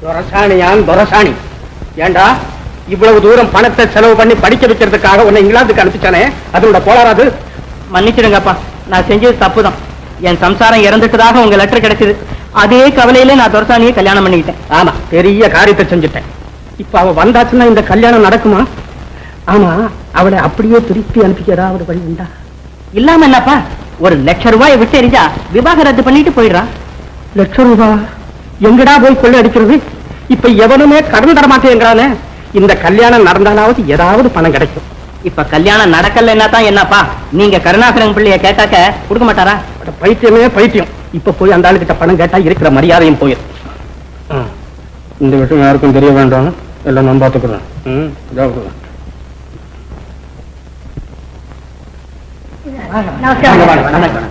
துரசாணியான் துரசாணி. ஏண்டா இவ்வளவு தூரம் பணத்தை செலவு பண்ணி படிக்க வைக்கிறதுக்காக உன்னை இங்கிலாந்துக்கு அனுப்பிச்சானே, அதோட போலாராது? மன்னிச்சிடுங்கப்பா, நான் செஞ்சது தப்புதான். என் சம்சாரம் இறந்துட்டதாக உங்க லெட்டர் கிடைச்சது. அதே கவலையில நான் துரசாணியை கல்யாணம் பண்ணிக்கிட்டேன். ஆமா, பெரிய காரியத்தை செஞ்சுட்டேன். இப்ப அவ வந்தாச்சுன்னா இந்த கல்யாணம் நடக்குமா? ஆமா, அவளை அப்படியே திருப்பி அனுப்பிக்கிறா ஒரு வழி உண்டா? இல்லாம என்னப்பா, 1,00,000 ரூபாயை விட்டு எரிஞ்சா விவாகரத்து பண்ணிட்டு போயிடுறான். ₹1,00,000 எங்கடா போய் கொள்ள அடிக்கிறது? இப்ப எவனுமே கடன் தரமாட்டேங்கிறானே. இந்த கல்யாணம் நடந்தாலாவது ஏதாவது பணம் கிடைக்கும். இப்ப கல்யாணம் நடக்கலன்னா தான் என்னப்பா, நீங்க கருணாகரன் பிள்ளைய கேட்டாக்க கொடுக்க மாட்டாரா? பைத்தியமே பைத்தியம். இப்ப போய் அந்த ஆளுகிட்ட பணம் கேட்டா இருக்கிற மரியாதையும் போயிடும். இந்த விஷயம் யாருக்கும் தெரிய வேண்டாம், எல்லாம் நான் பார்த்துக்கிறேன்.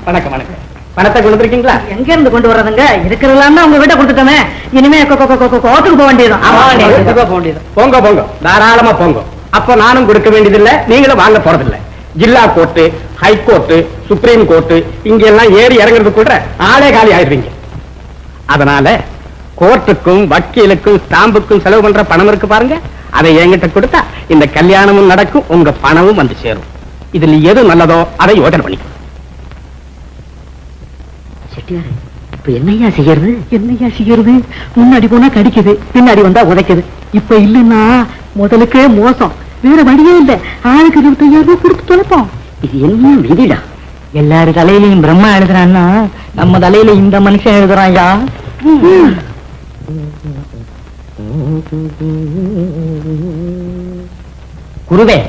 வணக்கம் வணக்கம். பணத்தை கொண்டு இருக்கீங்களா? எங்க இருந்து கொண்டு வர்றதுங்க? இருக்கிறதெல்லாம் உங்க வீட்டை கொடுத்துட்டோமே, இனிமே கோட்டுக்கு போக வேண்டியது. போங்க போங்க, தாராளமா போங்க. அப்ப நானும் கொடுக்க வேண்டியதில்லை, நீங்களும் வாங்க போறதில்லை. ஜில்லா கோர்ட்டு, ஹைகோர்ட்டு, சுப்ரீம் கோர்ட்டு இங்க எல்லாம் ஏறி இறங்குறது கூட ஆளே காலி ஆயிடுவீங்க. அதனால கோர்ட்டுக்கும் வக்கீலுக்கும் ஸ்டாம்புக்கும் செலவு பண்ற பணம் இருக்கு பாருங்க, அதை என்கிட்ட கொடுத்தா இந்த கல்யாணமும் நடக்கும், உங்க பணமும் வந்து சேரும். இதுல எது நல்லதோ அதை யோசனை பண்ணிக்கோ. இப்ப என்னையா செய்யறது? முன்னாடி போனா கடிக்குது, பின்னாடி வந்தா உதைக்குது. இப்ப இல்லன்னா முதலுக்கே மோசம். வேற வழியே இல்ல. ஆளுக்கு 25,000 ரூபாய் கொடுத்து தொலைப்போம். இது என்ன விதிடா? எல்லாரு தலையிலையும் பிரம்மா எழுதுறான்னா நம்ம தலையில இந்த மனுஷன் எழுதுறான்யா. குருவே,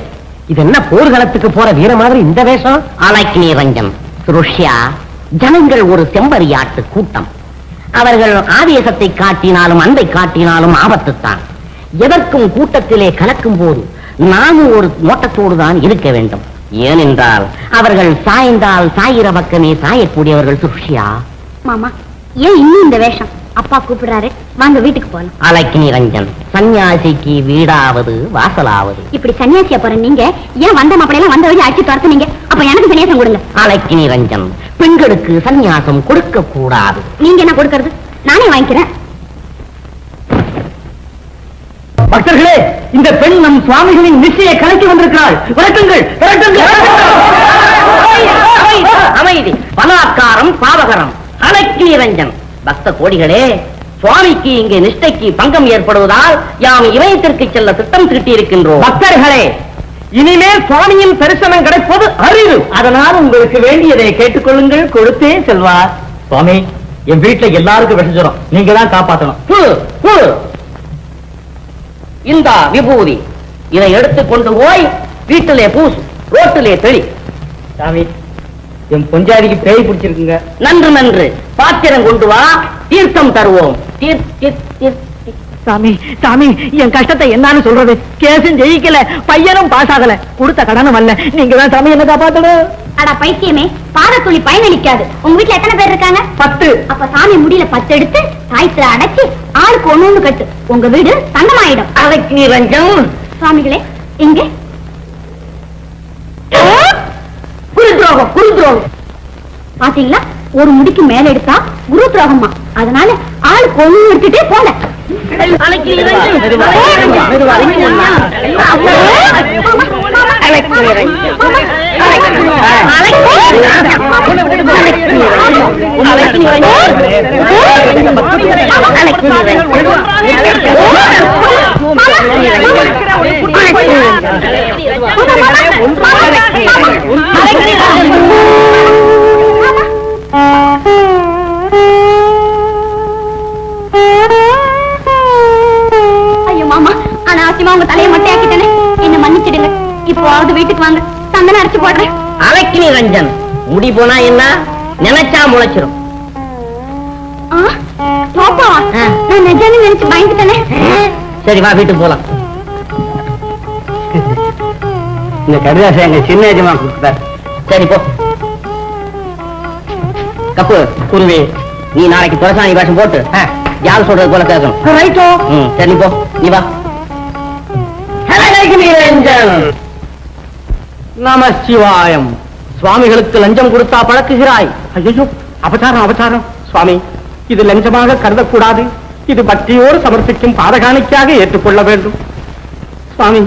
இது என்ன போர்க்களத்துக்கு போற வீர மாதிரி இந்த வேஷம்? அலக்கினி ரஞ்சன், ருஷ்யா ஜனங்கள் ஒரு செம்பரியாட்டு கூட்டம். அவர்கள் ஆவேசத்தை காட்டினாலும் அன்பை காட்டினாலும் ஆபத்துத்தான். எதற்கும் கூட்டத்திலே கலக்கும் போது நாமும் ஒரு நோட்டத்தோடு தான் இருக்க வேண்டும். ஏனென்றால் அவர்கள் சாய்ந்தால் சாயிர பக்கமே சாயக்கூடியவர்கள். ருஷ்யா மாமா, ஏன் இன்னும் இந்த வேஷம்? அப்பா கூப்பிடுறாரு, வாங்க வீட்டுக்கு போலாம். அலக்கினி ரஞ்சன், சன்னியாசிக்கு வீடாவது வாசலாவது. இப்படி சன்னியாசியா போற நீங்க ஏன் வந்த மாப்பிளையெல்லாம் வந்த வழி அடிச்சு துரத்துனீங்க? அப்ப எனக்கு சன்னியாசம் கொடுங்க. அலக்கினி ரஞ்சன், பெண்களுக்கு சன்னியாசம் கொடுக்க கூடாது. நீங்க என்ன கொடுக்கறது? நானே வாங்கிக்கிறேன். பக்தர்களே, இந்த பெண் நம் சுவாமிகளின் நிச்சய கலைக்கு வந்திருக்கிறாள். விளக்குங்கள். அமைதி, பலாத்காரம் பாவகரம். அலக்கினி ரஞ்சன், பக்த கோடிகளே, சுவாமிக்கு இங்கே நிஷ்டைக்கு பங்கம் ஏற்படுவதால் யாம் இமயத்திற்கு செல்ல திட்டம் தீட்டி இருக்கின்றோம். பக்தர்களே, இனிமேல் சுவாமியின் தரிசனம் கிடைப்பது அரிது. அதனால் உங்களுக்கு வேண்டியதை கேட்டுக்கொள்ளுங்கள், கொடுத்தே செல்வார். சுவாமி, என் வீட்டுல எல்லாருக்கும் விஷம், நீங்க தான் காப்பாற்றணும். இந்த விபூதி இதை எடுத்துக் கொண்டு போய் வீட்டிலே பூசு, ரோட்டிலே தெளி. சாமி, என் பொஞ்சாதிக்கு பேய் பிடிச்சிருக்குங்க. நன்று, பாத்திரம் கொண்டு வா, தீர்த்தம் தருவோம். சாமி, என் கஷ்டத்தை என்னன்னு சொல்றது? கேசும் ஜெயிக்கல, பையனும் பாஸ் ஆகல, கொடுத்த கடனும் வரல. நீங்க தான் சாமி என்ன காப்பாத்தணும். அடா பைத்தியமே, பாதத்துளி பயனளிக்காது. உங்க வீட்டுல எத்தனை பேர் இருக்காங்க? 10. அப்ப சாமி முடியல 10 எடுத்து தாயத்துல அடைச்சி ஆளுக்கு 1 கட்டு. உங்க வீடு தங்கமாயிடும். அலக்கினி ரஞ்சன், சுவாமிகளே, எங்க குருத்ரோகம் பாத்தீங்களா? ஒரு முடிக்கு மேல எடுத்தா குரு துரோகமா. அதனால ஆளுக்கு 1 எடுத்துட்டே போல. ஐயோ மாமா, அனாவசியமா உங்க தலையை மட்டையாக்கிட்டேனே, என்ன மன்னிச்சிடுங்க. இப்போவாவது வீட்டுக்கு வாங்க, சந்தனம் அரைச்சு போடுறேன். அலக்கினி ரஞ்சன், முடி போனா என்ன, நினைச்சா முளைச்சிரும். நான் நிஜானு நினைச்சு பயந்துட்டேனே. சரி வா, வீட்டுக்கு போலாம். இந்த கடிதாசை எங்க சின்ன எஜமா கொடுத்தார். சரி போ. கப்பு குருவி, நீ நாளைக்கு துரசாணி வேஷம் போட்டு யார் சொல்றது போல கேட்கணும். ரைட்டோ. சரி போ, நீ வா. நம சிவாயம். சுவாமிகளுக்கு லஞ்சம் கொடுத்தா பழக்குகிறாய். ஐயோ, அபச்சாரம். சுவாமி, இது லஞ்சமாக கருதக்கூடாது. இது பக்தியோடு சமர்ப்பிக்கும் பாதகாணிக்காக ஏற்றுக்கொள்ள வேண்டும். சுவாமி,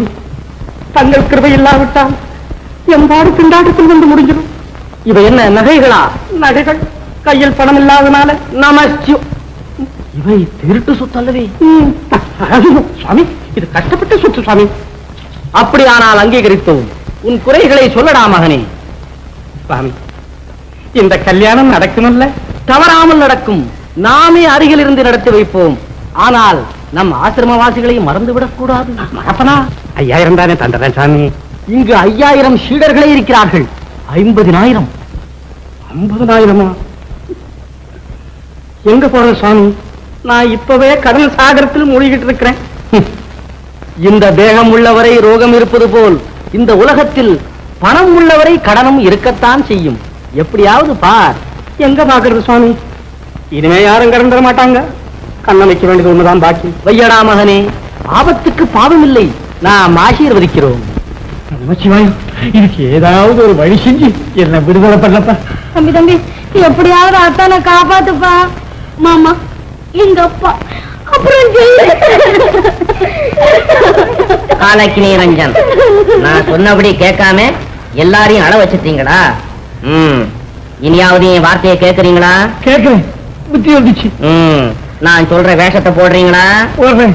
தங்கள் கிருபை இல்லாவிட்டால் எம்பாடு திண்டாட்டத்தில் வந்து முடிஞ்சிடும். இவை என்ன நகைகளா? நகைகள். கையில் பணம் இல்லாதனால நமஸ்யு. இவை திருட்டு சொத்து அல்லவே? சுவாமி, இது கஷ்டப்பட்ட சொத்து சுவாமி. அப்படியானால் அங்கீகரித்தோம். உன் குறைகளை சொல்லடா மகனே. சுவாமி, இந்த கல்யாணம் நடக்குமல்ல? தவறாமல் நடக்கும். நாமே அருகில் இருந்து நடத்தி வைப்போம். ஆனால் நம் ஆசிரமவாசிகளை மறந்துவிடக் கூடாது. அப்பனா 5000 தானே தந்துறேன் சாமி. இங்கு 5000 சீடர்களே இருக்கிறார்கள். 50,000. 50,000? எங்க போறேன் சுவாமி? நான் இப்பவே கடன் சாகரத்தில் மூழ்கிட்டு இருக்கிறேன். இந்த தேகம் உள்ளவரை ரோகம் இருப்பது போல் இந்த உலகத்தில் பணம் உள்ளவரை கடனும் இருக்கத்தான் செய்யும். எப்படியாவது பார். எங்க பாக்குறது சுவாமி? இனிமே யாரும் கடன் தர மாட்டாங்க. கண்ணம் வைக்க வேண்டியது ஒண்ணுதான் பாக்கி. வையடா மகனே, ஆபத்துக்கு பாவம் இல்லை. நாம் ஆசீர்வதிக்கிறோம். இதுக்கு ஏதாவது ஒரு வழி செஞ்சு என்ன விடுதலை பண்ணப்பா. தம்பி தம்பி, எப்படியாவது அத்தானை காப்பாத்துப்பா. மாமா, எங்க அப்பா, அப்புறம் காலக்கினி ரஞ்சன், நான் சொன்னபடி கேட்காம எல்லாரையும் அழ வச்சிட்டீங்களா? இனியாவது என் வார்த்தையை கேட்கறீங்களா? கேட்கிறேன். புத்தி வந்துச்சு. நான் சொல்ற வேஷத்தை போடுறீங்களா? போடுறேன்.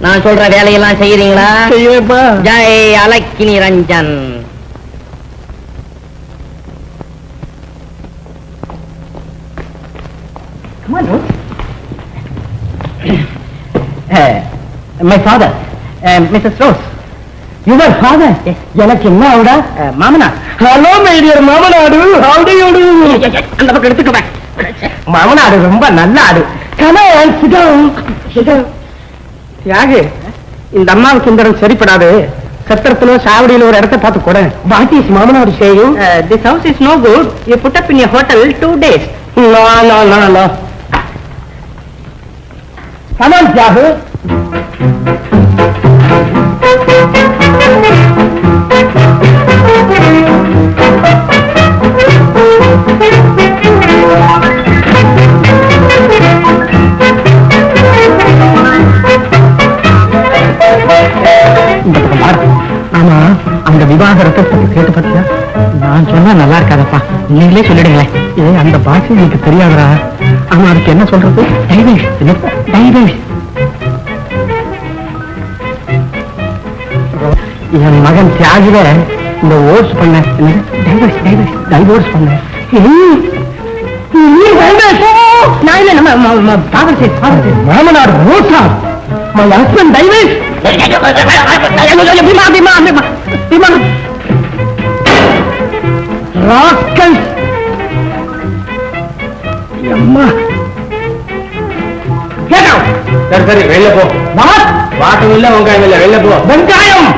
நான் சொல்ற வேலையெல்லாம் செய்யறீங்களா? செய்யப்பா. Jai அலக்கினி Ranjan. My father, Mrs. Rose. Your father? Yes. எனக்கு என்ன அவடா? மாமனார். ஹலோ மை டியர் மாமனாரு. How do you do? அந்த பக்கம் எடுத்துக்கோ. மாமனாரு ரொம்ப நல்ல ஆடு. Come on, sit down. Sit down. Thiyagu, இந்த அம்மாவுக்கு இந்த இடம் சரிப்படாது. சத்திரத்துல சாவடியில ஒரு இடத்தை பார்த்து கூட. What is மாமனார் saying? This house is no good. You put up in a hotel 2 days. No. Come on, Tiagu. ஆமா, அந்த விவாகரத்தை பத்தி கேட்டு பார்த்தியா? நான் சொன்னா நல்லா இருக்காதப்பா, நீங்களே சொல்லிடுங்களேன். அந்த பாஷை எனக்கு தெரியாதரா. ஆமா, அதுக்கு என்ன சொல்றது? டைவர்ஸ். என் மகன் தியாகில இந்த ஓர்ஸ் பண்ண டைவர்ஸ் பண்ண மாமனார் ரோசா my husband divorce. Rascals. அம்மா, get out. சரி வெளில போ. வாட்டும் இல்ல, வெங்காயம் இல்ல, வெளில போ. வெங்காயம்.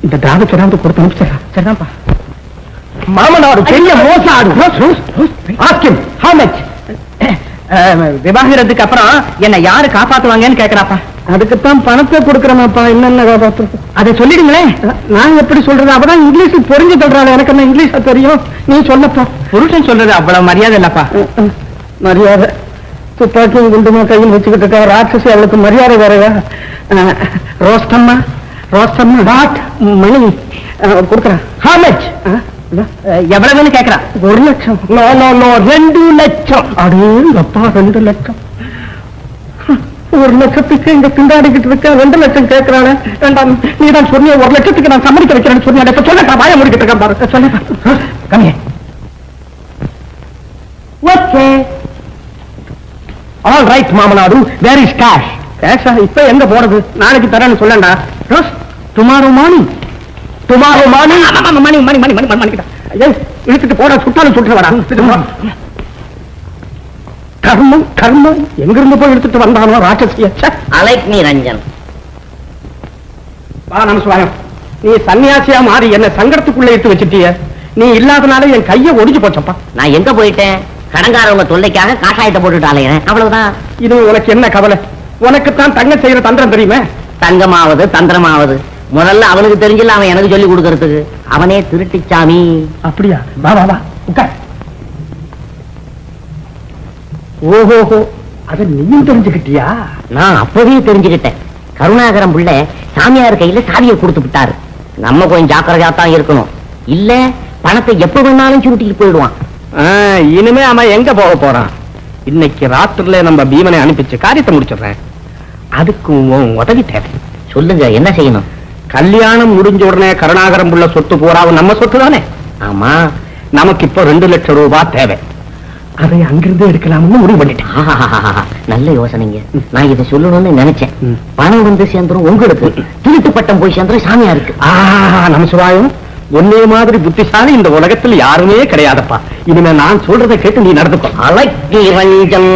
இந்த திராவிட கொடுத்து முடிச்சா சரிதான்ப்பா. மாமனார் பெரிய மோசாடு. Ask him how much? விவாகரத்துக்கு அப்புறம் என்ன யாரு காப்பாத்துவாங்கன்னு கேக்குறாப்பா. அதுக்குத்தான் பணத்தை கொடுக்கறமாப்பா. என்னென்ன காப்பாத்து அதை சொல்லிடுங்களேன். நான் எப்படி சொல்றது? அப்பதான் இங்கிலீஷ் புரிஞ்சு சொல்றாள். எனக்கு என்ன இங்கிலீஷ் தெரியும்? நீ சொல்லப்பா. புருஷன் சொல்றது அவ்வளவு மரியாதை இல்லப்பா. மரியாதை துப்பாக்கியும் குண்டுமா கையில் வச்சுக்கிட்டு இருக்கா ராட்சசி, அவளுக்கு மரியாதை வேறையா? ரோஸ்டம்மா வாட் மணி கொடுக்குறேன். how much? எவ்வளவுன்னு கேக்குறா. 1 லட்சம். நோ 2 லட்சம். அடேங்கப்பா, 2 லட்சம். 1 லட்சத்துக்கு இங்க திண்டாடிக்கிட்டு இருக்க 2 லட்சம் கேட்கிறாள். வேண்டாம், நீ தான் சொன்னிய 1 லட்சத்துக்கு நான் சம்மதிக்க வைக்கிறேன்னு சொன்ன. இப்ப சொல்ல வாய முடிக்கிட்டு இருக்கேன் பாரு. சொல்ல கம்மிய. ஓகே, ஆல் ரைட் மாமனாரு. Where is cash? கேஷா இப்ப எங்க போறது? நாளைக்கு தரேன்னு சொல்லண்டா. Tomorrow morning. இழுத்துட்டு போட, சுட்டாலும் சுட்டுறவடா. கர்மம் எங்கிருந்து போய் எடுத்துட்டு வந்தானோ ராட்சசிய. அலக்கினி ரஞ்சன். வா நமஸ்காரம். நீ சன்னியாசியா மாறி என்ன சங்கடத்துக்குள்ள இட்டு வச்சுட்டிய. நீ இல்லாதனால என் கைய ஒடிஞ்சு போச்சப்பா. நான் எங்க போயிட்டேன்? கடங்காரவங்க தொல்லைக்காக காஷாயத்தை போட்டுட்டாலே, அவ்வளவுதான். இது உனக்கு என்ன கவலை? உனக்குத்தான் தங்க செய்யற தந்திரம் தெரியுமே. தங்கமாவது தந்திரமாவது முதல்ல அவனுக்கு தெரிஞ்சல, அவன் எனக்கு சொல்லி கொடுக்கறதுக்கு. அவனே திருட்டுச்சாமி. அப்படியா? வா வா வா, உட்கார். ஓஹோஹோ, அத நீயும் தெரிஞ்சுக்கிட்டியா? நான் அப்பவே தெரிஞ்சுக்கிட்டேன். கருணாகரம் புள்ள சாமியார் கையில சாவியை கொடுத்து விட்டாரு. நம்ம கொஞ்சம் ஜாக்கிரதையா தான் இருக்கணும். இல்ல பணத்தை எப்ப வேணாலும் சுருட்டிட்டு போயிடுவான். இனிமே அவன் எங்க போக போறான்? இன்னைக்கு ராத்திரில நம்ம பீமனை அனுப்பிச்சு காரியத்தை முடிச்சிடுறேன். அதுக்கு உன் உதவி தேவை. சொல்லுங்க, என்ன செய்யணும்? கல்யாணம் முடிஞ்ச உடனே கருணாகரம் புள்ள சொத்து போறாவும் நம்ம சொத்து தானே. ஆமா, நமக்கு இப்ப 2 லட்சம் ரூபாய் தேவை. அதை அங்கிருந்து எடுக்கலாம்னு முடிவு பண்ணிட்டேன். ஆஹாஹாஹா, நல்ல யோசனைங்க. நான் இதை சொல்லணும்னு நினைச்சேன். ம். பணம் வந்து சேர்ந்துரும் உங்களுக்கு, திருட்டு பட்டம் போய் சேர்ந்துரும் சாமியாருக்கு. நம்ம சிவாயம், ஒன்னே மாதிரி புத்திசாலி இந்த உலகத்தில் யாருமே கிடையாதப்பா. இனிமே நான் சொல்றதை கேட்டு நீ நடந்துக்கோ. அலக்கி ரஞ்சம்